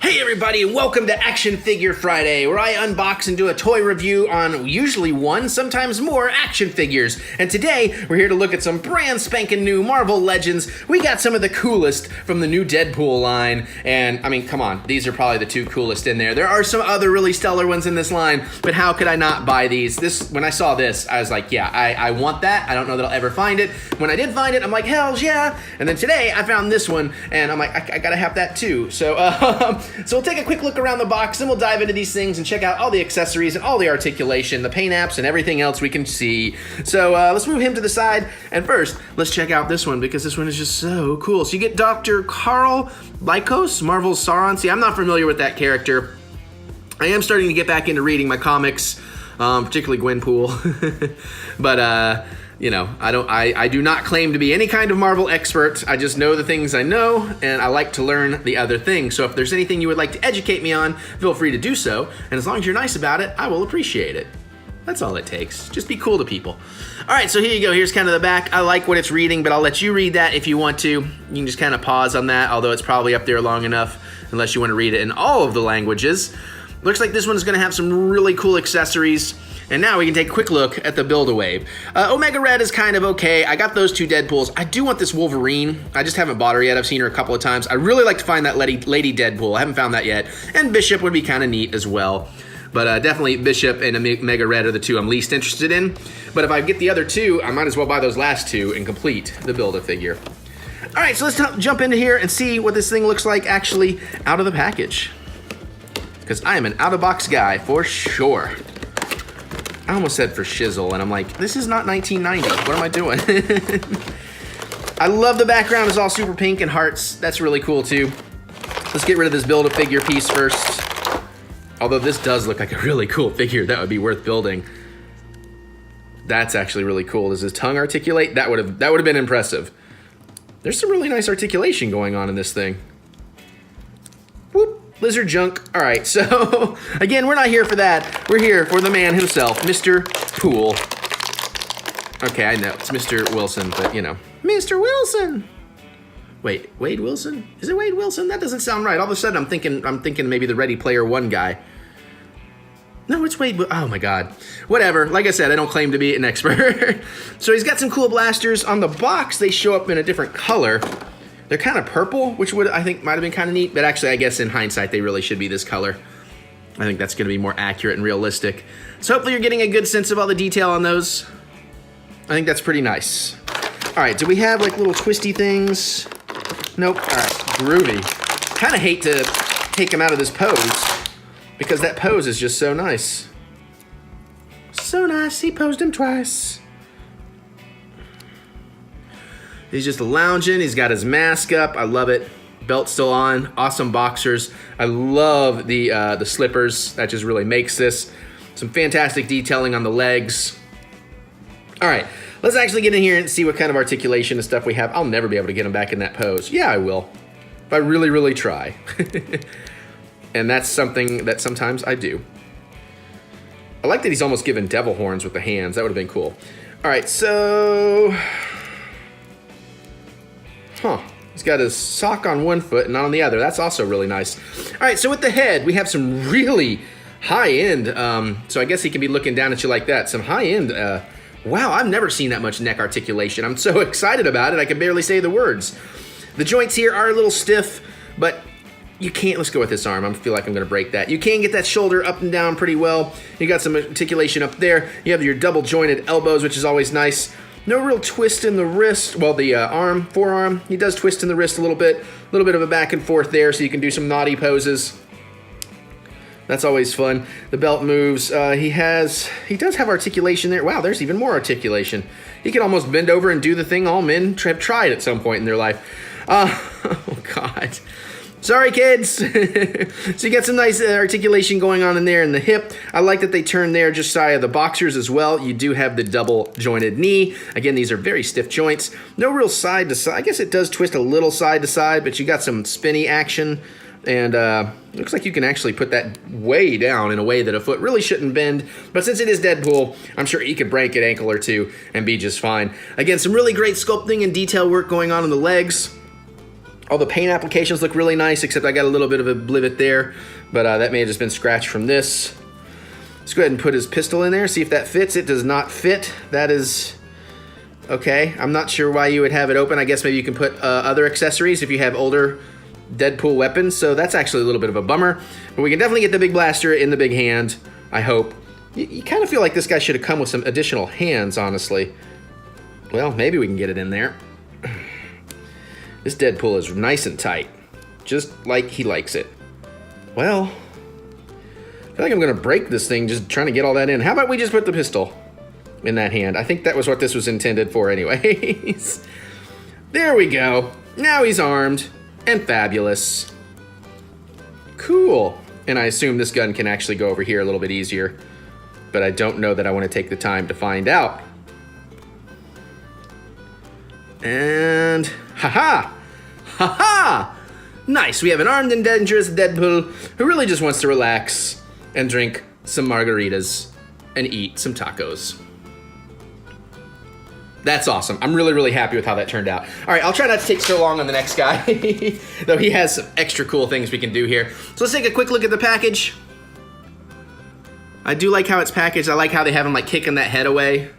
Hey everybody, and welcome to Action Figure Friday, where I unbox and do a toy review on usually one, sometimes more action figures. And today, we're here to look at some brand spanking new Marvel Legends. We got some of the coolest from the new Deadpool line, and I mean, come on, these are probably the two coolest in there. There are some other really stellar ones in this line, but how could I not buy these? When I saw this, I was like, yeah, I want that. I don't know that I'll ever find it. When I did find it, I'm like, hells yeah. And then today, I found this one, and I'm like, I gotta have that too. So we'll take a quick look around the box, and we'll dive into these things and check out all the accessories and all the articulation, the paint apps, and everything else we can see. So let's move him to the side, and first, let's check out this one, because this one is just so cool. So you get Dr. Karl Lycos, Marvel's Sauron. See, I'm not familiar with that character. I am starting to get back into reading my comics, particularly Gwenpool. But, you know, I do not claim to be any kind of Marvel expert. I just know the things I know, and I like to learn the other things. So if there's anything you would like to educate me on, feel free to do so. And as long as you're nice about it, I will appreciate it. That's all it takes. Just be cool to people. All right, so here you go. Here's kind of the back. I like what it's reading, but I'll let you read that if you want to. You can just kind of pause on that, although it's probably up there long enough, unless you want to read it in all of the languages. Looks like this one's going to have some really cool accessories. And now we can take a quick look at the Build-A-Wave. Omega Red is kind of okay. I got those two Deadpools. I do want this Wolverine. I just haven't bought her yet. I've seen her a couple of times. I really like to find that Lady Deadpool. I haven't found that yet. And Bishop would be kind of neat as well. But definitely Bishop and Omega Red are the two I'm least interested in. But if I get the other two, I might as well buy those last two and complete the Build-A-Figure. All right, so let's jump into here and see what this thing looks like actually out of the package. Because I am an out-of-box guy for sure. I almost said for shizzle, and I'm like, this is not 1990. What am I doing? I love the background. It's all super pink and hearts. That's really cool, too. Let's get rid of this Build-A-Figure piece first. Although this does look like a really cool figure. That would be worth building. That's actually really cool. Does his tongue articulate? That would have been impressive. There's some really nice articulation going on in this thing. Whoop. Lizard junk. All right, so again, we're not here for that. We're here for the man himself, Mr. Pool. Okay, I know it's Mr. Wilson, but you know, Mr. Wilson. Wait, Wade Wilson? Is it Wade Wilson? That doesn't sound right. All of a sudden, I'm thinking maybe the Ready Player One guy. No, it's Wade. Oh my God. Whatever. Like I said, I don't claim to be an expert. So he's got some cool blasters on the box. They show up in a different color. They're kind of purple, which I think might have been kind of neat, but actually I guess in hindsight they really should be this color. I think that's going to be more accurate and realistic. So hopefully you're getting a good sense of all the detail on those. I think that's pretty nice. All right, do we have like little twisty things? Nope. All right, groovy. Kind of hate to take him out of this pose because that pose is just so nice. So nice, he posed him twice. He's just lounging. He's got his mask up. I love it. Belt still on. Awesome boxers. I love the slippers. That just really makes this. Some fantastic detailing on the legs. All right, let's actually get in here and see what kind of articulation and stuff we have. I'll never be able to get him back in that pose. Yeah, I will. If I really, really try. And that's something that sometimes I do. I like that he's almost given devil horns with the hands. That would have been cool. All right, so... Huh, he's got his sock on one foot and not on the other. That's also really nice. All right, so with the head, we have some really high-end, so I guess he can be looking down at you like that. Some high-end, wow, I've never seen that much neck articulation. I'm so excited about it, I can barely say the words. The joints here are a little stiff, but you can't, let's go with this arm. I feel like I'm gonna break that. You can get that shoulder up and down pretty well. You got some articulation up there. You have your double-jointed elbows, which is always nice. No real twist in the wrist. Well, the forearm, he does twist in the wrist a little bit of a back and forth there, so you can do some naughty poses. That's always fun. The belt moves. He does have articulation there. Wow, there's even more articulation. He can almost bend over and do the thing all men have tried at some point in their life. Oh, God. Sorry, kids. So you got some nice articulation going on in there in the hip. I like that they turn there just shy of the boxers as well. You do have the double jointed knee. Again, these are very stiff joints. No real side to side. I guess it does twist a little side to side, but you got some spinny action. And looks like you can actually put that way down in a way that a foot really shouldn't bend. But since it is Deadpool, I'm sure he could break an ankle or two and be just fine. Again, some really great sculpting and detail work going on in the legs. All the paint applications look really nice, except I got a little bit of a blivet there, but that may have just been scratched from this. Let's go ahead and put his pistol in there, see if that fits. It does not fit. That is okay. I'm not sure why you would have it open. I guess maybe you can put other accessories if you have older Deadpool weapons, so that's actually a little bit of a bummer. But we can definitely get the big blaster in the big hand, I hope. You kind of feel like this guy should have come with some additional hands, honestly. Well, maybe we can get it in there. This Deadpool is nice and tight, just like he likes it. Well, I feel like I'm gonna break this thing just trying to get all that in. How about we just put the pistol in that hand? I think that was what this was intended for anyways. There we go. Now he's armed and fabulous. Cool. And I assume this gun can actually go over here a little bit easier, but I don't know that I want to take the time to find out. And haha! Haha! Nice, we have an armed and dangerous Deadpool who really just wants to relax and drink some margaritas and eat some tacos. That's awesome. I'm really, really happy with how that turned out. All right, I'll try not to take so long on the next guy, though he has some extra cool things we can do here. So let's take a quick look at the package. I do like how it's packaged. I like how they have him like kicking that head away,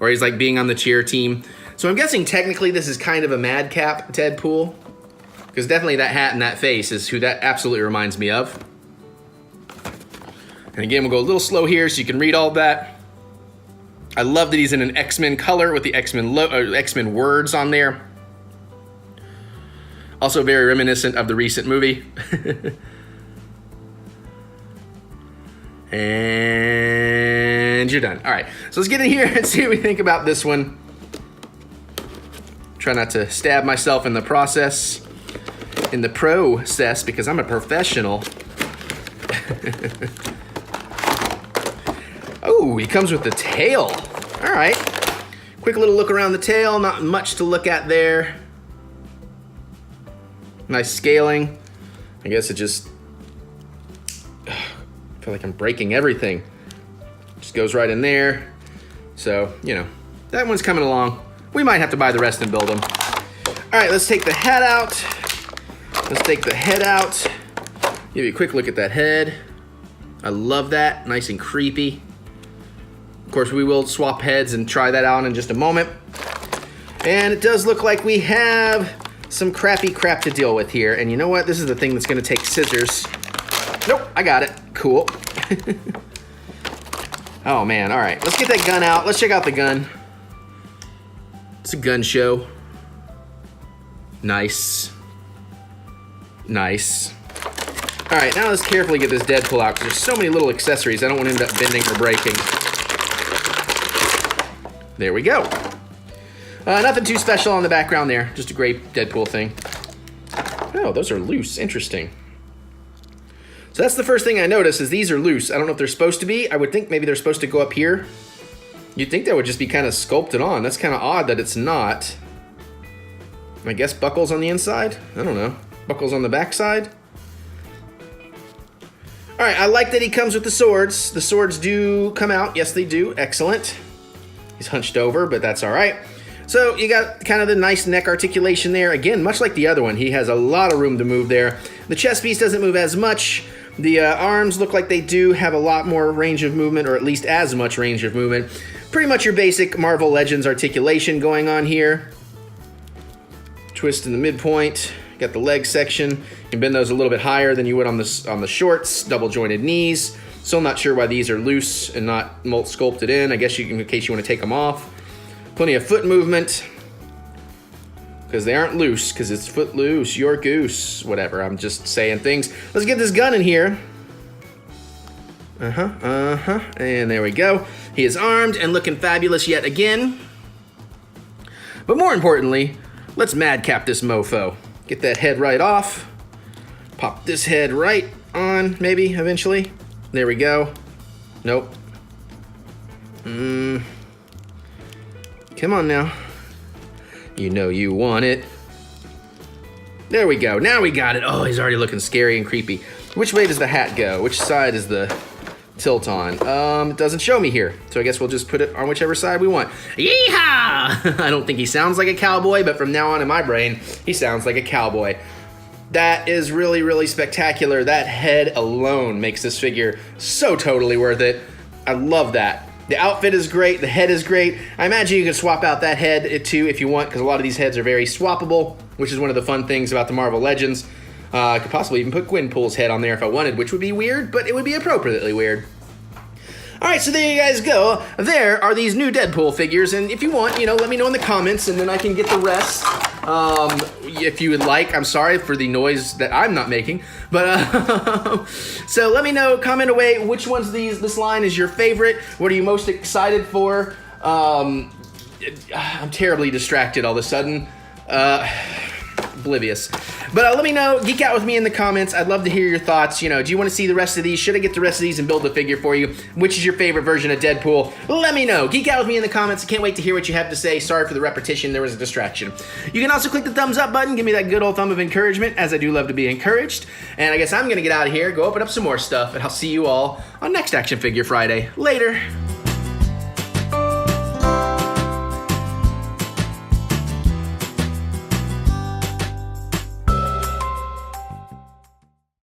or he's like being on the cheer team. So I'm guessing technically this is kind of a Madcap Deadpool, because definitely that hat and that face is who that absolutely reminds me of. And again, we'll go a little slow here so you can read all that. I love that he's in an X-Men color with the X-Men words on there. Also very reminiscent of the recent movie. And you're done. All right, so let's get in here and see what we think about this one. Try not to stab myself in the process, because I'm a professional. Oh, he comes with the tail. All right. Quick little look around the tail. Not much to look at there. Nice scaling. I guess it just... I feel like I'm breaking everything. Just goes right in there. So, you know, that one's coming along. We might have to buy the rest and build them. All right, let's take the head out. Let's take the head out. Give you a quick look at that head. I love that. Nice and creepy. Of course, we will swap heads and try that out in just a moment. And it does look like we have some crappy crap to deal with here. And you know what? This is the thing that's gonna take scissors. Nope, I got it. Cool. Oh man, all right. Let's get that gun out. Let's check out the gun. It's a gun show. Nice. Nice. All right, now let's carefully get this Deadpool out, because there's so many little accessories I don't want to end up bending or breaking. There we go. Nothing too special on the background there. Just a great Deadpool thing. Oh, those are loose. Interesting. So that's the first thing I noticed, is these are loose. I don't know if they're supposed to be. I would think maybe they're supposed to go up here. You'd think that would just be kind of sculpted on. That's kind of odd that it's not. I guess buckles on the inside? I don't know. Buckles on the backside? All right, I like that he comes with the swords. The swords do come out. Yes, they do. Excellent. He's hunched over, but that's all right. So you got kind of the nice neck articulation there. Again, much like the other one, he has a lot of room to move there. The chest piece doesn't move as much. The arms look like they do have a lot more range of movement, or at least as much range of movement. Pretty much your basic Marvel Legends articulation going on here. Twist in the midpoint. Got the leg section. You can bend those a little bit higher than you would on the shorts. Double jointed knees. Still not sure why these are loose and not mold sculpted in. I guess you can, in case you want to take them off. Plenty of foot movement, because they aren't loose, because it's foot loose, your goose, whatever. I'm just saying things. Let's get this gun in here. And there we go. He is armed and looking fabulous yet again. But more importantly, let's madcap this mofo. Get that head right off. Pop this head right on, maybe, eventually. There we go. Nope. Come on now. You know you want it. There we go. Now we got it. Oh, he's already looking scary and creepy. Which way does the hat go? Which side is the tilt on? It doesn't show me here, so I guess we'll just put it on whichever side we want. Yeehaw! I don't think he sounds like a cowboy, but from now on in my brain, he sounds like a cowboy. That is really, really spectacular. That head alone makes this figure so totally worth it. I love that. The outfit is great, the head is great. I imagine you can swap out that head too if you want, because a lot of these heads are very swappable, which is one of the fun things about the Marvel Legends. I could possibly even put Gwenpool's head on there if I wanted, which would be weird, but it would be appropriately weird. Alright, so there you guys go. There are these new Deadpool figures, and if you want, let me know in the comments, and then I can get the rest. If you would like. I'm sorry for the noise that I'm not making, but so let me know, comment away, which ones this line is your favorite? What are you most excited for? I'm terribly distracted all of a sudden. Oblivious. But let me know, geek out with me in the comments. I'd love to hear your thoughts. Do you want to see the rest of these? Should I get the rest of these and build the figure for you? Which is your favorite version of Deadpool? Let me know. Geek out with me in the comments. I can't wait to hear what you have to say. Sorry for the repetition. There was a distraction. You can also click the thumbs up button. Give me that good old thumb of encouragement, as I do love to be encouraged. And I guess I'm going to get out of here, go open up some more stuff, and I'll see you all on next Action Figure Friday. Later.